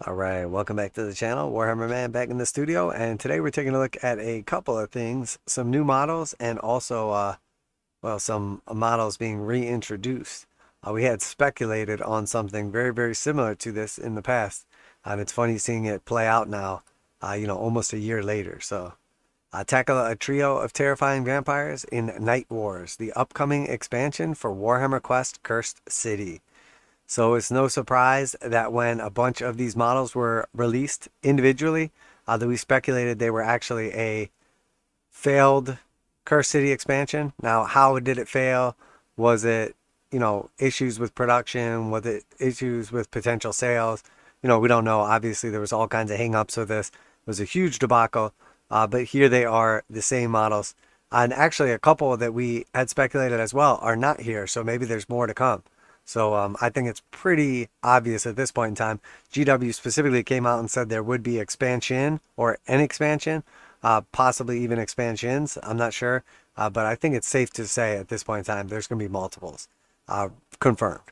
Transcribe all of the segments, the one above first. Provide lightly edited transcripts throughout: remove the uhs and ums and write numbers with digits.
Alright, welcome back to the channel. Warhammer Man back in the studio, and today we're taking a look at a couple of things, some new models, and also, some models being reintroduced. We had speculated on something very similar to this in the past, and it's funny seeing it play out now, almost a year later. So, tackle a trio of terrifying vampires in Nightwars, the upcoming expansion for Warhammer Quest Cursed City. So it's no surprise that when a bunch of these models were released individually, that we speculated they were actually a failed Cursed City expansion. Now, how did it fail? Was it, issues with production? Was it issues with potential sales? We don't know. Obviously, there was all kinds of hangups with this. It was a huge debacle. But here they are, the same models. And actually, a couple that we had speculated as well are not here. So maybe there's more to come. So I think it's pretty obvious at this point in time. GW specifically came out and said there would be expansion or an expansion, possibly even expansions. I'm not sure, but I think it's safe to say at this point in time there's going to be multiples. Confirmed.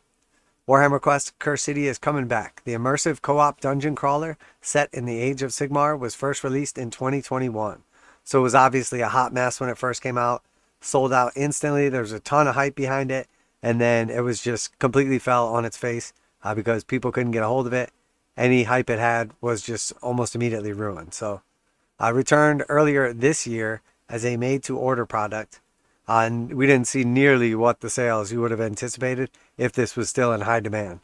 Warhammer Quest Cursed City is coming back. The immersive co-op dungeon crawler set in the age of Sigmar was first released in 2021. So it was obviously a hot mess when it first came out. Sold out instantly. There's a ton of hype behind it. And then it was just completely fell on its face because people couldn't get a hold of it. Any hype it had was just almost immediately ruined. So returned earlier this year as a made-to-order product. And we didn't see nearly what the sales you would have anticipated if this was still in high demand.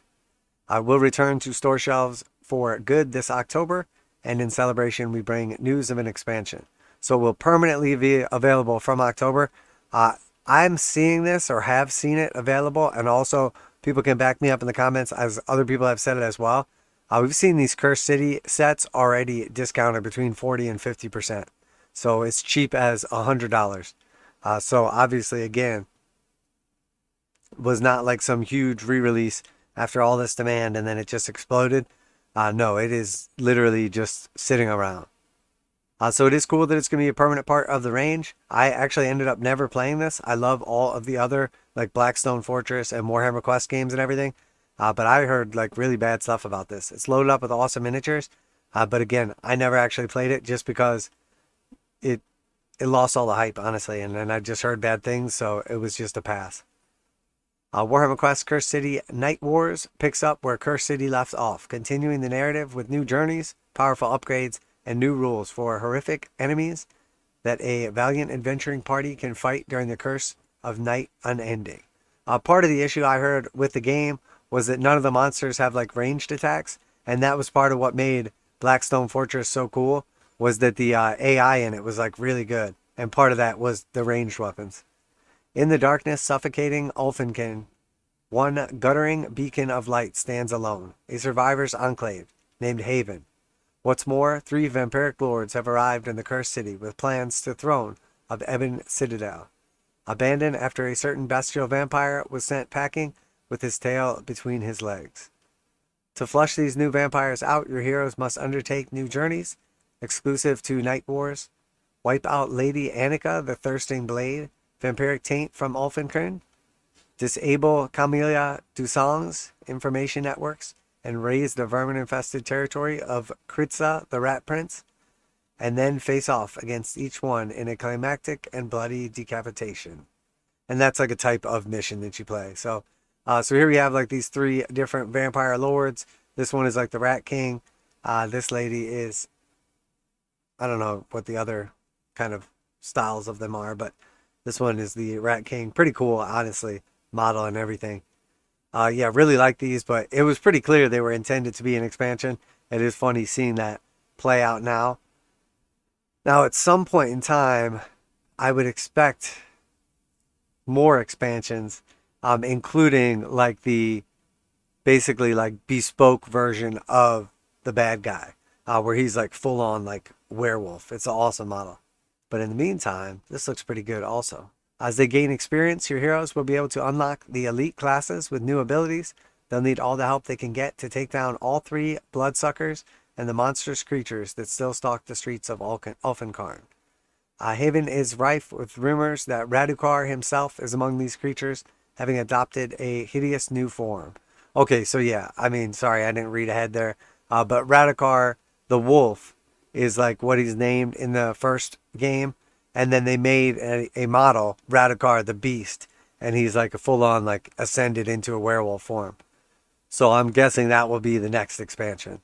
Will return to store shelves for good this October. And in celebration, we bring news of an expansion. So it will permanently be available from October. I'm seeing this or have seen it available, and also people can back me up in the comments as other people have said it as well. We've seen these Cursed City sets already discounted between 40 and 50%. So it's cheap as $100. So obviously, again, was not like some huge re-release after all this demand and then it just exploded. No, it is literally just sitting around. So it is cool that it's going to be a permanent part of the range. I actually ended up never playing this. I love all of the other like Blackstone Fortress and Warhammer Quest games and everything. But I heard like really bad stuff about this. It's loaded up with awesome miniatures. But again, I never actually played it just because it lost all the hype, honestly. And then I just heard bad things. So it was just a pass. Warhammer Quest Cursed City Nightwars picks up where Cursed City left off, continuing the narrative with new journeys, powerful upgrades, and new rules for horrific enemies that a valiant adventuring party can fight during the curse of night unending. Part of the issue I heard with the game was that none of the monsters have like ranged attacks, and that was part of what made Blackstone Fortress so cool, was that the AI in it was like really good, and part of that was the ranged weapons. In the darkness, suffocating Ulfenkin, one guttering beacon of light stands alone, a survivor's enclave named Haven. What's more, 3 vampiric lords have arrived in the Cursed City with plans to throne of Ebon Citadel. Abandoned after a certain bestial vampire was sent packing with his tail between his legs. To flush these new vampires out, your heroes must undertake new journeys, exclusive to Nightwars. Wipe out Lady Annika, the Thirsting Blade, vampiric taint from Ulfenkern. Disable Camellia Dusang's information networks and raise the vermin-infested territory of Kritza, the Rat Prince, and then face off against each one in a climactic and bloody decapitation. And that's like a type of mission that you play. So here we have like these 3 different vampire lords. This one is like the Rat King. This lady is, I don't know what the other kind of styles of them are, but this one is the Rat King. Pretty cool, honestly, model and everything. Yeah, really like these, but it was pretty clear they were intended to be an expansion. It is funny seeing that play out now. Now, at some point in time, I would expect more expansions, including like the basically like bespoke version of the bad guy, where he's like full on like werewolf. It's an awesome model. But in the meantime, this looks pretty good also. As they gain experience, your heroes will be able to unlock the elite classes with new abilities. They'll need all the help they can get to take down all 3 bloodsuckers and the monstrous creatures that still stalk the streets of Ulfenkarn. Haven is rife with rumors that Radakar himself is among these creatures, having adopted a hideous new form. Okay, so yeah, I mean, sorry, I didn't read ahead there. But Radakar the Wolf is like what he's named in the first game. And then they made a model, Radakar the Beast. And he's like a full-on like ascended into a werewolf form. So I'm guessing that will be the next expansion.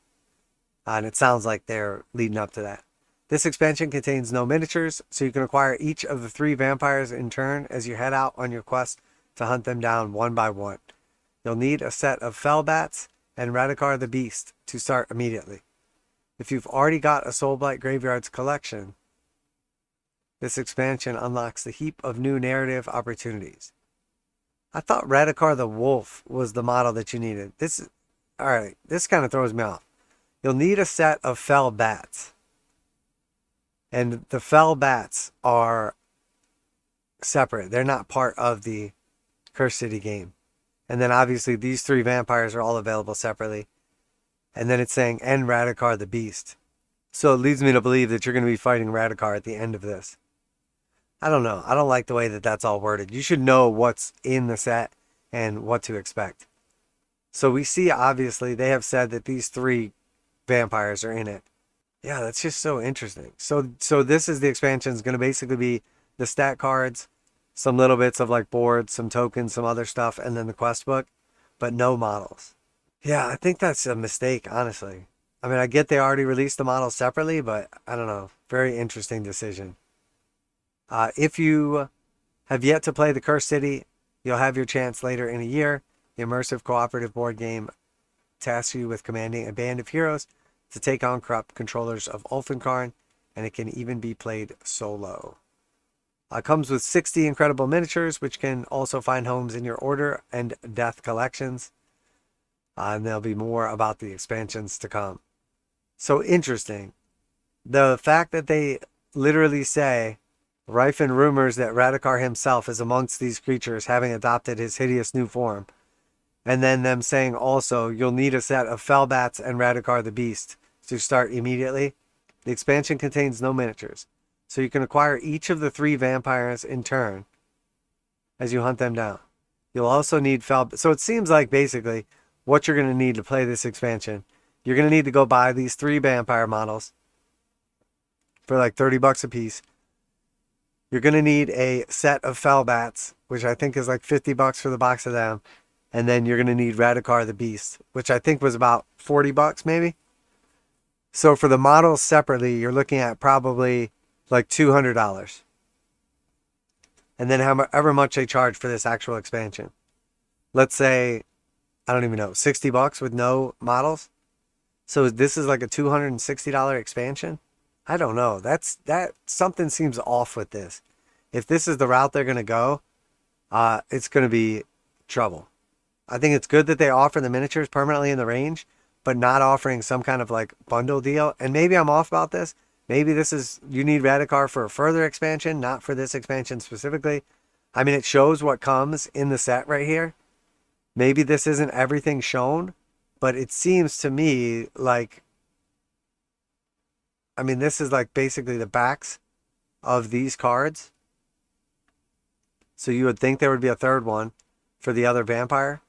And it sounds like they're leading up to that. This expansion contains no miniatures, so you can acquire each of the 3 vampires in turn as you head out on your quest to hunt them down one by one. You'll need a set of fell bats and Radakar the Beast to start immediately. If you've already got a Soulblight Graveyards collection, this expansion unlocks the heap of new narrative opportunities. I thought Radakar the Wolf was the model that you needed. Alright, this kind of throws me off. You'll need a set of fell bats. And the fell bats are separate. They're not part of the Cursed City game. And then obviously these 3 vampires are all available separately. And then it's saying, and Radakar the Beast. So it leads me to believe that you're going to be fighting Radakar at the end of this. I don't know. I don't like the way that that's all worded. You should know what's in the set and what to expect. So we see, obviously, they have said that these 3 vampires are in it. Yeah, that's just so interesting. So this is the expansion. It's going to basically be the stat cards, some little bits of like boards, some tokens, some other stuff, and then the quest book, but no models. Yeah, I think that's a mistake, honestly. I mean, I get they already released the models separately, but I don't know. Very interesting decision. If you have yet to play the Cursed City, you'll have your chance later in a year. The immersive cooperative board game tasks you with commanding a band of heroes to take on corrupt controllers of Ulfenkarn, and it can even be played solo. It comes with 60 incredible miniatures, which can also find homes in your Order and Death collections. And there'll be more about the expansions to come. So interesting. The fact that they literally say, rife in rumors that Radakar himself is amongst these creatures, having adopted his hideous new form. And then them saying also, you'll need a set of Fellbats and Radakar the Beast to start immediately. The expansion contains no miniatures, so you can acquire each of the 3 vampires in turn as you hunt them down. You'll also need so it seems like basically what you're going to need to play this expansion. You're going to need to go buy these 3 vampire models for like $30 a piece. You're going to need a set of Fellbats, which I think is like $50 for the box of them. And then you're going to need Radakar the Beast, which I think was about $40 maybe. So for the models separately, you're looking at probably like $200. And then however much they charge for this actual expansion. Let's say, I don't even know, $60 with no models. So this is like a $260 expansion. I don't know. That something seems off with this. If this is the route they're going to go, it's going to be trouble. I think it's good that they offer the miniatures permanently in the range, but not offering some kind of like bundle deal. And maybe I'm off about this. Maybe this is, you need Radakar for a further expansion, not for this expansion specifically. I mean, it shows what comes in the set right here. Maybe this isn't everything shown, but it seems to me like, I mean, this is like basically the backs of these cards. So you would think there would be a third one for the other vampire.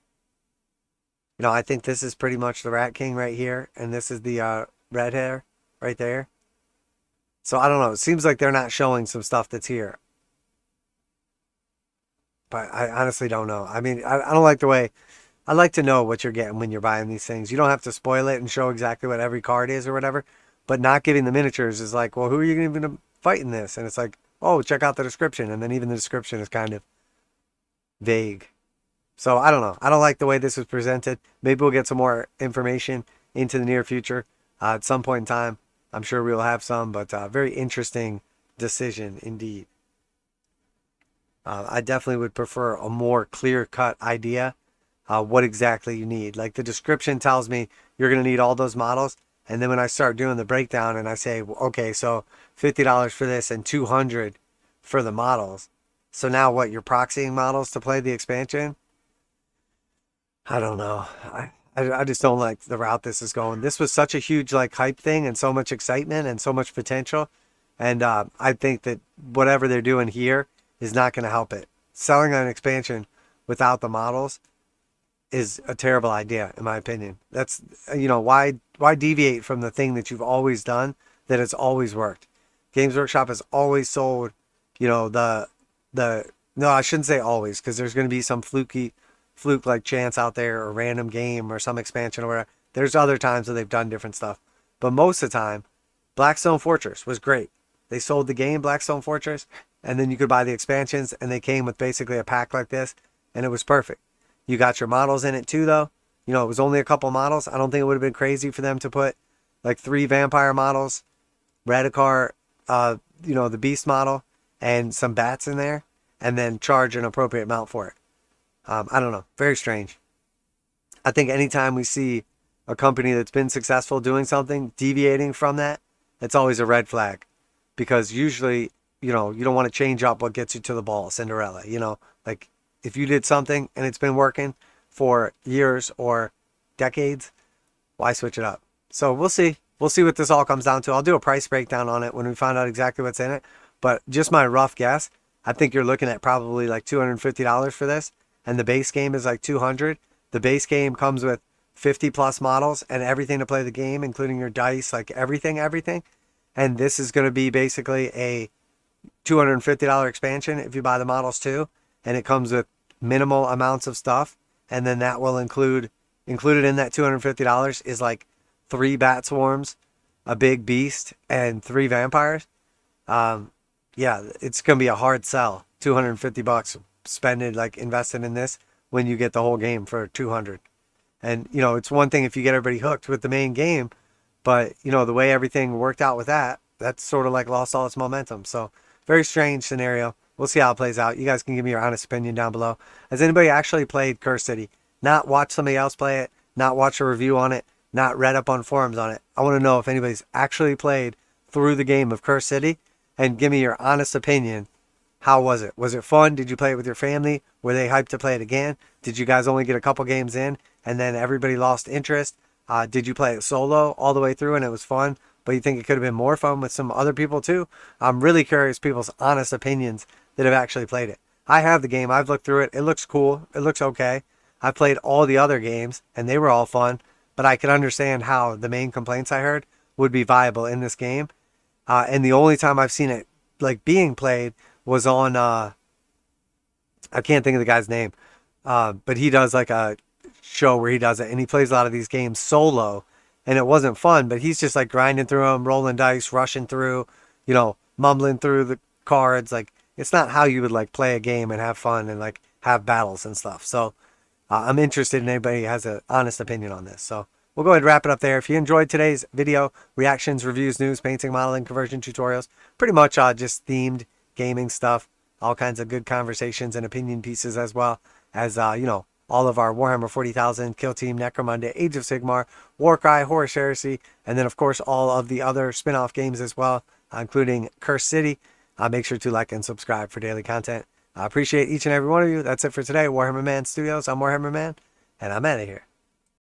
You know, I think this is pretty much the Rat King right here. And this is the red hair right there. So I don't know. It seems like they're not showing some stuff that's here. But I honestly don't know. I mean, I don't like the way... I like to know what you're getting when you're buying these things. You don't have to spoil it and show exactly what every card is or whatever. But not giving the miniatures is like, well, who are you even going to fight in this? And it's like, oh, check out the description. And then even the description is kind of vague. So I don't know. I don't like the way this was presented. Maybe we'll get some more information into the near future. At some point in time, I'm sure we'll have some, but very interesting decision indeed. I definitely would prefer a more clear-cut idea what exactly you need. Like the description tells me you're going to need all those models. And then when I start doing the breakdown and I say, okay, so $50 for this and $200 for the models. So now what, you're proxying models to play the expansion? I don't know. I just don't like the route this is going. This was such a huge like hype thing and so much excitement and so much potential. And I think that whatever they're doing here is not going to help it. Selling an expansion without the models, is a terrible idea, in my opinion. That's, why deviate from the thing that you've always done, that it's always worked. Games Workshop has always sold, the no, I shouldn't say always, because there's going to be some fluke like chance out there, or random game, or some expansion, or whatever. There's other times that they've done different stuff, but most of the time, Blackstone Fortress was great. They sold the game Blackstone Fortress, and then you could buy the expansions, and they came with basically a pack like this, and it was perfect. You got your models in it too, though. It was only a couple models. I don't think it would have been crazy for them to put like 3 vampire models, Radakar, the Beast model, and some bats in there, and then charge an appropriate amount for it. I don't know. Very strange. I think anytime we see a company that's been successful doing something deviating from that, it's always a red flag, because usually, you don't want to change up what gets you to the ball, Cinderella. Like if you did something and it's been working for years or decades, why switch it up? So we'll see. We'll see what this all comes down to. I'll do a price breakdown on it when we find out exactly what's in it. But just my rough guess, I think you're looking at probably like $250 for this. And the base game is like $200. The base game comes with 50 plus models and everything to play the game, including your dice, like everything. And this is going to be basically a $250 expansion if you buy the models too. And it comes with minimal amounts of stuff. And then that will included in that $250 is like 3 bat swarms, a big beast, and 3 vampires. Yeah, it's going to be a hard sell. $250 spending, like invested in this, when you get the whole game for $200. And, it's one thing if you get everybody hooked with the main game, but, the way everything worked out with that's sort of like lost all its momentum. So very strange scenario. We'll see how it plays out. You guys can give me your honest opinion down below. Has anybody actually played Curse City? Not watched somebody else play it, not watched a review on it, not read up on forums on it. I want to know if anybody's actually played through the game of Curse City, and give me your honest opinion. How was it? Was it fun? Did you play it with your family? Were they hyped to play it again? Did you guys only get a couple games in and then everybody lost interest? Did you play it solo all the way through and it was fun, but you think it could have been more fun with some other people too? I'm really curious people's honest opinions that have actually played it. I have the game. I've looked through it. It looks cool. It looks okay. I've played all the other games and they were all fun, but I can understand how the main complaints I heard would be viable in this game. And the only time I've seen it like being played was on, I can't think of the guy's name, but he does like a show where he does it, and he plays a lot of these games solo, and it wasn't fun, but he's just like grinding through them, rolling dice, rushing through, mumbling through the cards. Like, it's not how you would like play a game and have fun and like have battles and stuff. So I'm interested in anybody who has an honest opinion on this. So we'll go ahead and wrap it up there. If you enjoyed today's video, reactions, reviews, news, painting, modeling, conversion tutorials, pretty much just themed gaming stuff, all kinds of good conversations and opinion pieces, as well as, all of our Warhammer 40,000, Kill Team, Necromunda, Age of Sigmar, Warcry, Horus Heresy, and then, of course, all of the other spin-off games as well, including Curse City. Make sure to like and subscribe for daily content. I appreciate each and every one of you. That's it for today. Warhammer Man Studios. I'm Warhammer Man, and I'm out of here.